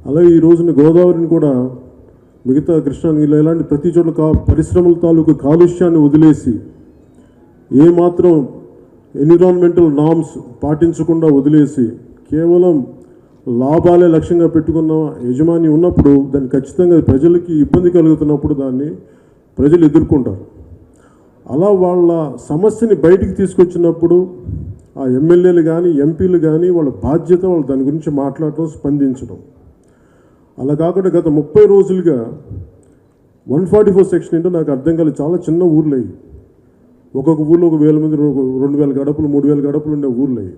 అలాగే ఈ రోజున గోదావరిని కూడా మిగతా కృష్ణా నీళ్ళు ఇలాంటి ప్రతి చోట్ల పరిశ్రమల తాలూకు కాలుష్యాన్ని వదిలేసి ఏమాత్రం ఎన్విరాన్మెంటల్ నామ్స్ పాటించకుండా వదిలేసి కేవలం లాభాలే లక్ష్యంగా పెట్టుకున్న యజమాని ఉన్నప్పుడు దాన్ని ఖచ్చితంగా ప్రజలకి ఇబ్బంది కలుగుతున్నప్పుడు దాన్ని ప్రజలు ఎదుర్కొంటారు. అలా వాళ్ళ సమస్యని బయటికి తీసుకొచ్చినప్పుడు ఆ ఎమ్మెల్యేలు కానీ ఎంపీలు కానీ వాళ్ళ బాధ్యత వాళ్ళు దాని గురించి మాట్లాడటం, స్పందించడం. అలా కాకుండా గత 30 రోజులుగా 144 సెక్షన్ ఏంటో నాకు అర్థం కాలేదు. చాలా చిన్న ఊర్లు అయ్యి, ఒక్కొక్క ఊళ్ళో 1000 మంది, 2000 గడపలు, 3000 గడపలు ఉండే ఊర్లు అయ్యి,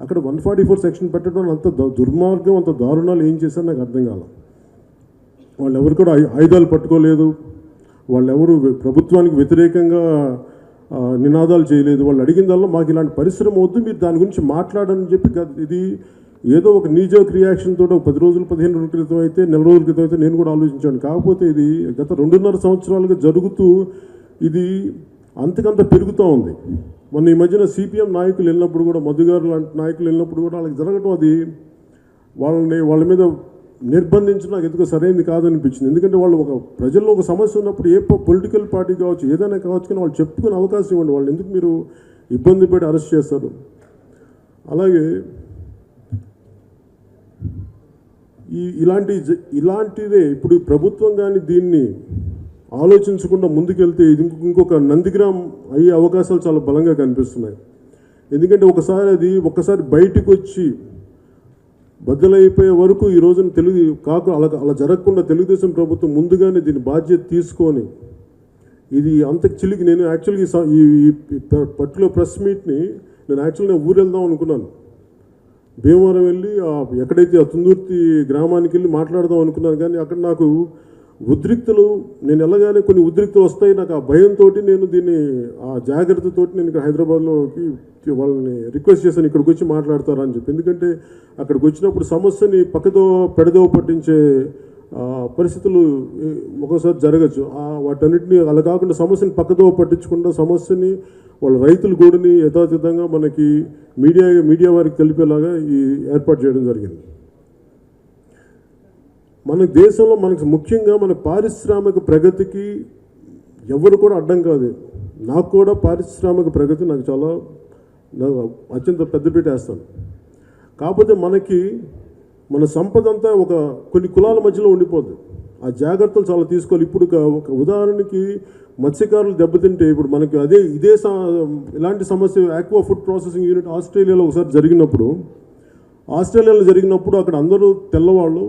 అక్కడ 144 సెక్షన్ పెట్టడం అంత దుర్మార్గం, అంత దారుణాలు ఏం చేశారో నాకు అర్థం కాల. వాళ్ళు ఎవరు కూడా ఆయుధాలు పట్టుకోలేదు, వాళ్ళెవరు ప్రభుత్వానికి వ్యతిరేకంగా నినాదాలు చేయలేదు. వాళ్ళు అడిగిందల్లా మాకు ఇలాంటి పరిశ్రమ వద్దు, మీరు దాని గురించి మాట్లాడని చెప్పి. ఇది ఏదో ఒక నీజోక్ రియాక్షన్ తోటి 10 రోజులు 15 రోజుల క్రితం అయితే, నెల రోజుల క్రితం అయితే నేను కూడా ఆలోచించాను. కాకపోతే ఇది గత 2.5 సంవత్సరాలుగా జరుగుతూ ఇది అంతకంత పెరుగుతూ ఉంది. మొన్న ఈ మధ్యన సిపిఎం నాయకులు వెళ్ళినప్పుడు కూడా, మధు గారు లాంటి నాయకులు వెళ్ళినప్పుడు కూడా వాళ్ళకి జరగటం, అది వాళ్ళ మీద నిర్బంధించడం నాకు ఎందుకో సరైనది కాదనిపించింది. ఎందుకంటే వాళ్ళు ప్రజల్లో ఒక సమస్య ఉన్నప్పుడు ఏ పొలిటికల్ పార్టీ కావచ్చు, ఏదైనా కావచ్చు, కానీ వాళ్ళు చెప్పుకునే అవకాశం ఇవ్వండి. వాళ్ళు ఎందుకు మీరు ఇబ్బంది పెట్టి అరెస్ట్ చేస్తారు? అలాగే ఇలాంటిదే ఇప్పుడు ప్రభుత్వం కానీ దీన్ని ఆలోచించకుండా ముందుకెళ్తే ఇది ఇంకొక నందిగ్రామ్ అయ్యే అవకాశాలు చాలా బలంగా కనిపిస్తున్నాయి. ఎందుకంటే ఒక్కసారి బయటకు వచ్చి బద్దలైపోయే వరకు ఈ రోజున అలా జరగకుండా తెలుగుదేశం ప్రభుత్వం ముందుగానే దీని బాధ్యత తీసుకొని, ఇది అంతకు చిలికి నేను యాక్చువల్గా ఈ పర్టికులర్ ప్రెస్ మీట్ని నేను యాక్చువల్గా ఊరు వెళ్దాం అనుకున్నాను. భీమవరం వెళ్ళి ఎక్కడైతే ఆ తుందుర్తి గ్రామానికి వెళ్ళి మాట్లాడదాం అనుకున్నాను. కానీ అక్కడ నాకు నేను వెళ్ళగానే కొన్ని ఉద్రిక్తులు వస్తాయి. నాకు ఆ భయంతో నేను దీన్ని ఆ జాగ్రత్తతోటి నేను ఇక్కడ హైదరాబాద్లోకి వాళ్ళని రిక్వెస్ట్ చేశాను, ఇక్కడికి వచ్చి మాట్లాడతారా అని చెప్పి. ఎందుకంటే అక్కడికి వచ్చినప్పుడు సమస్యని పెడదో పట్టించే పరిస్థితులు ఒక్కోసారి జరగచ్చు. వాటన్నిటిని అలా కాకుండా సమస్యని పక్కదో పట్టించకుండా సమస్యని వాళ్ళ రైతుల గోడుని యథాతథంగా మనకి మీడియా వారికి తెలిపేలాగా ఈ ఏర్పాటు చేయడం జరిగింది. మన దేశంలో మనకు ముఖ్యంగా మన పారిశ్రామిక ప్రగతికి ఎవరు కూడా అడ్డం కాదు. నాకు కూడా పారిశ్రామిక ప్రగతి నాకు అత్యంత పెద్దపీట వేస్తాను. కాకపోతే మన సంపద అంతా కొన్ని కులాల మధ్యలో ఉండిపోద్ది. ఆ జాగ్రత్తలు చాలా తీసుకోవాలి. ఇప్పుడు ఒక ఉదాహరణకి మత్స్యకారులు దెబ్బతింటే, ఇప్పుడు మనకి ఇలాంటి సమస్య ఆక్వా ఫుడ్ ప్రాసెసింగ్ యూనిట్ ఆస్ట్రేలియాలో ఒకసారి జరిగినప్పుడు అక్కడ అందరూ తెల్లవాళ్ళు,